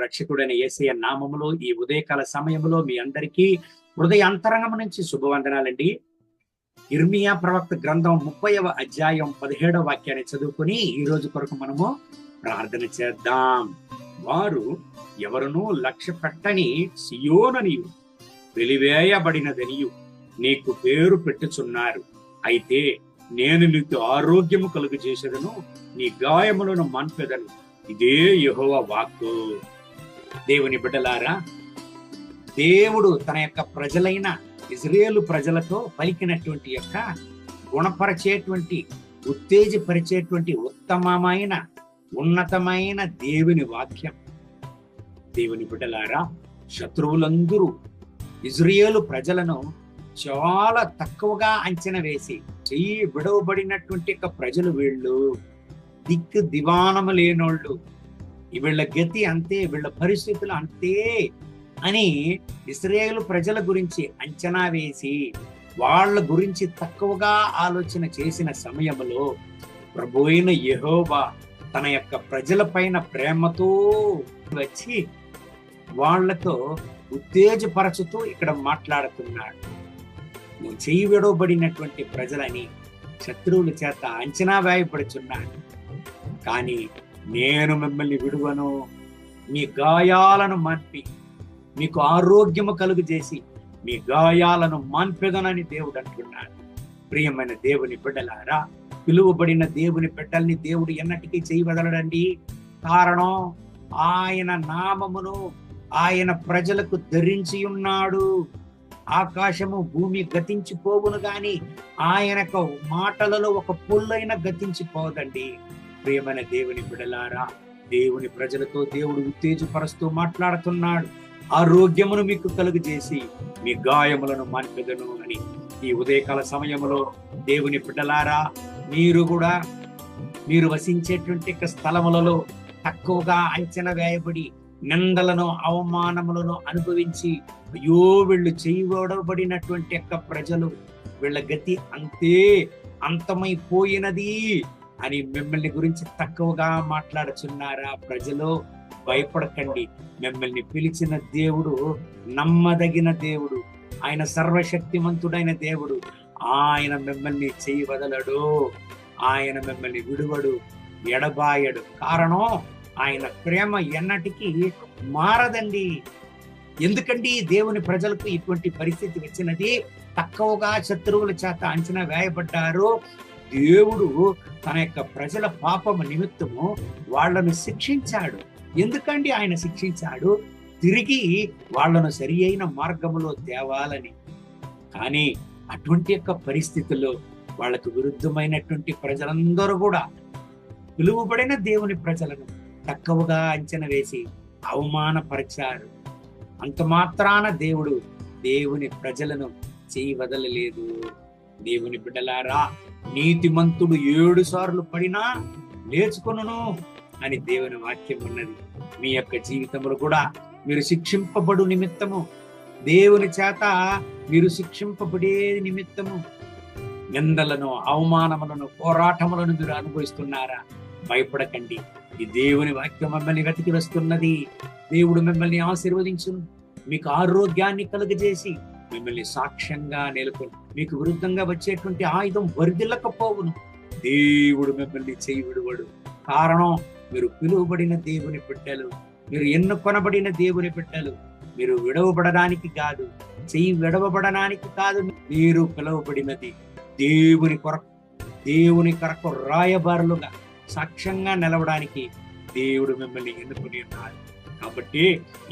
రక్షకుడైన యేసయ్య నామములో ఈ ఉదయకాల సమయంలో మీ అందరికీ హృదయ అంతరంగం నుంచి శుభవందనాలండి. ఇర్మియా ప్రవక్త గ్రంథం 30వ అధ్యాయం 17వ వాక్యాన్ని చదువుకుని ఈ రోజు కొరకు మనము ప్రార్థన చేద్దాం. వారు ఎవరునూ లక్ష్య పెట్టని సియోననియు వెలివేయబడినదనియు నీకు పేరు పెట్టుచున్నారు. అయితే నేను నీకు ఆరోగ్యము కలుగు చేసేదను, నీ గాయములను మాన్పెదను. ఇదే యెహోవా వాక్కు. దేవుని బిడ్డలారా, దేవుడు తన యొక్క ప్రజలైన ఇజ్రాయేలు ప్రజలతో పలికినటువంటి యొక్క గుణపరిచేటువంటి, ఉత్తేజపరిచేటువంటి ఉత్తమమైన ఉన్నతమైన దేవుని వాక్యం. దేవుని బిడ్డలారా, శత్రువులందరూ ఇజ్రాయేలు ప్రజలను చాలా తక్కువగా అంచనా వేసి చెయ్యి విడవబడినటువంటి యొక్క ప్రజలు, వీళ్ళు దిక్కు దివానము లేనోళ్ళు, వీళ్ళ గతి అంతే, వీళ్ళ పరిస్థితులు అంతే అని ఇశ్రాయేలు ప్రజల గురించి అంచనా వేసి వాళ్ళ గురించి తక్కువగా ఆలోచన చేసిన సమయంలో ప్రభువైన యెహోవా తన యొక్క ప్రజల పైన ప్రేమతో వచ్చి వాళ్లతో ఉత్తేజపరచుతూ ఇక్కడ మాట్లాడుతున్నాడు. నువ్వు చెయ్యి విడవబడినటువంటి ప్రజలని శత్రువుల చేత అంచనా వేయబడుచున్నాడు, కానీ నేను మిమ్మల్ని విడువను, మీ గాయాలను మాన్పి మీకు ఆరోగ్యము కలుగు చేసి మీ గాయాలను మాన్పెదనని దేవుడు అంటున్నాడు. ప్రియమైన దేవుని బిడ్డలారా, పిలువబడిన దేవుని బిడ్డల్ని దేవుడు ఎన్నటికీ చేయవదలడండి. కారణం, ఆయన నామమును ఆయన ప్రజలకు ధరించి ఉన్నాడు. ఆకాశము భూమి గతించిపోవును గాని ఆయన మాటలలో ఒక పుల్లైన గతించిపోదండి. ప్రియమైన దేవుని బిడ్డలారా, దేవుని ప్రజలతో దేవుడు ఉత్తేజపరుస్తూ మాట్లాడుతున్నాడు. ఆరోగ్యమును మీకు కలుగు చేసి మీ గాయములను మాన్పెదను అని. ఈ ఉదయకాల సమయంలో దేవుని బిడ్డలారా, మీరు వసించేటువంటి స్థలములలో తక్కువగా అంచనా వేయబడి నిందలను అవమానములను అనుభవించి, అయ్యో వీళ్ళు చేయబడినటువంటి యొక్క ప్రజలు, వీళ్ళ గతి అంతే, అంతమైపోయినది అని మిమ్మల్ని గురించి తక్కువగా మాట్లాడుచున్నారా? ప్రజలు, భయపడకండి. మిమ్మల్ని పిలిచిన దేవుడు నమ్మదగిన దేవుడు, ఆయన సర్వశక్తిమంతుడైన దేవుడు. ఆయన మిమ్మల్ని చేయి వదలడు, ఆయన మిమ్మల్ని విడువడు, ఎడబాయడు. కారణం, ఆయన ప్రేమ ఎన్నటికీ మారదండి. ఎందుకండి దేవుని ప్రజలకు ఇటువంటి పరిస్థితి వచ్చినది? తక్కువగా శత్రువుల చేత అంచనా వేయబడ్డారు. దేవుడు తన యొక్క ప్రజల పాపము నిమిత్తము వాళ్లను శిక్షించాడు. ఎందుకండి ఆయన శిక్షించాడు? తిరిగి వాళ్లను సరి అయిన మార్గములో తేవాలని. కానీ అటువంటి యొక్క పరిస్థితుల్లో వాళ్లకు విరుద్ధమైనటువంటి ప్రజలందరూ కూడా పిలువబడిన దేవుని ప్రజలను తక్కువగా అంచనా వేసి అవమానపరిచారు. అంత మాత్రాన దేవుడు దేవుని ప్రజలను చేయి వదలలేదు. దేవుని బిడ్డలారా, నీతిమంతుడు 7 సార్లు పడినా లేచుకొనును అని దేవుని వాక్యం ఉన్నది. మీ యొక్క జీవితంలో కూడా మీరు శిక్షింపబడు నిమిత్తము, దేవుని చేత మీరు శిక్షింపబడే నిమిత్తము నిందలను, అవమానములను, పోరాటములను మీరు అనుభవిస్తున్నారా? భయపడకండి. ఈ దేవుని వాక్యం మిమ్మల్ని వెతికి వస్తున్నది. దేవుడు మిమ్మల్ని ఆశీర్వదించును, మీకు ఆరోగ్యాన్ని కలుగజేసి మిమ్మల్ని సాక్ష్యంగా నెలకొని మీకు విరుద్ధంగా వచ్చేటువంటి ఆయుధం వర్ధిల్లకపోవును. దేవుడు మిమ్మల్ని చేయి విడువడు. కారణం, మీరు పిలువబడిన దేవుని బిడ్డలు, మీరు ఎన్నుకొనబడిన దేవుని బిడ్డలు. మీరు విడవబడడానికి కాదు, చెయ్యి విడవబడడానికి కాదు, మీరు పిలువబడినది దేవుని కొరకు రాయబారులుగా సాక్ష్యంగా నిలవడానికి దేవుడు మిమ్మల్ని ఎన్నుకుని ఉన్నారు. కాబట్టి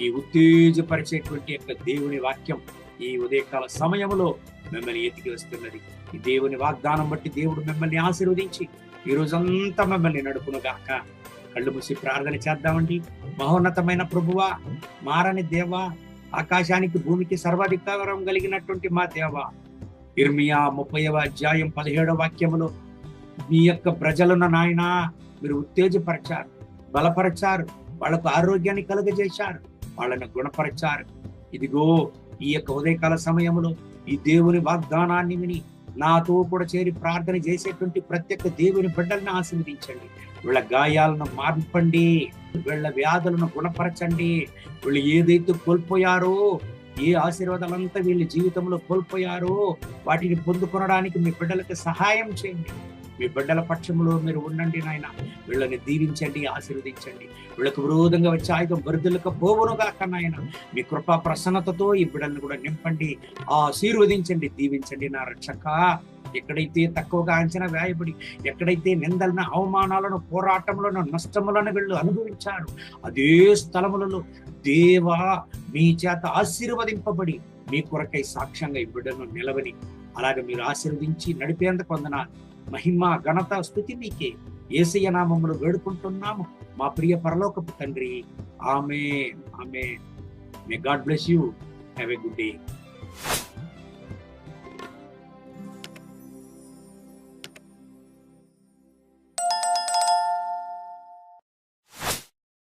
ఈ ఉత్తేజపరిచేటువంటి యొక్క దేవుని వాక్యం ఈ ఉదయకాల సమయంలో మిమ్మల్ని ఎతికి వస్తున్నది. ఈ దేవుని వాగ్దానం బట్టి దేవుడు మిమ్మల్ని ఆశీర్వదించి ఈ రోజంతా మిమ్మల్ని నడుపునుగాక. కళ్ళు మూసి ప్రార్థన చేద్దామండి. మహోన్నతమైన ప్రభువా, మారని దేవా, ఆకాశానికి భూమికి సర్వాధికారం కలిగినటువంటి మా దేవా, ఇర్మియా 30వ అధ్యాయం 17వ వాక్యములో మీ యొక్క ప్రజలను నాయనా మీరు ఉత్తేజపరిచారు, బలపరిచారు, వాళ్లకు ఆరోగ్యాన్ని కలుగజేశారు, వాళ్ళను గుణపరిచారు. ఇదిగో ఈ యొక్క ఉదయకాల సమయంలో ఈ దేవుని వాగ్దానాన్ని విని నాతో కూడా చేరి ప్రార్థన చేసేటువంటి ప్రతి ఒక్క దేవుని బిడ్డల్ని ఆశీర్వదించండి. వీళ్ళ గాయాలను మార్పండి, వీళ్ళ వ్యాధులను గుణపరచండి. వీళ్ళు ఏదైతే కోల్పోయారో, ఏ ఆశీర్వాదాలంతా వీళ్ళ జీవితంలో కోల్పోయారో వాటిని పొందుకొనడానికి మీ బిడ్డలకు సహాయం చేయండి. మీ బిడ్డల పక్షంలో మీరు ఉండండి నాయన. వీళ్ళని దీవించండి, ఆశీర్వదించండి. వీళ్ళకు విరోధంగా వచ్చే ఆయుధం వరుదులకు పోవునుగాక నాయన. మీ కృపా ప్రసన్నతతో ఈ బిడ్డలను కూడా నింపండి, ఆశీర్వదించండి, దీవించండి నా రక్షక. ఎక్కడైతే తక్కువగా అంచనా వేయబడి, ఎక్కడైతే నిందలను, అవమానాలను, పోరాటములను, నష్టములను వీళ్ళు అనుభవించారు, అదే స్థలములలో దేవా మీ చేత ఆశీర్వదింపబడి మీ కొరకై సాక్ష్యంగా ఈ బిడ్డను నిలవని అలాగే మీరు ఆశీర్వదించి నడిపేందుకు వందనాలు. మహిమ, ఘనత, స్తుతి మీకే. యేసయ్య నామములో వేడుకుంటున్నాము మా ప్రియ పరలోకపు తండ్రి. ఆమేన్, ఆమేన్. May God bless you. Have a good day.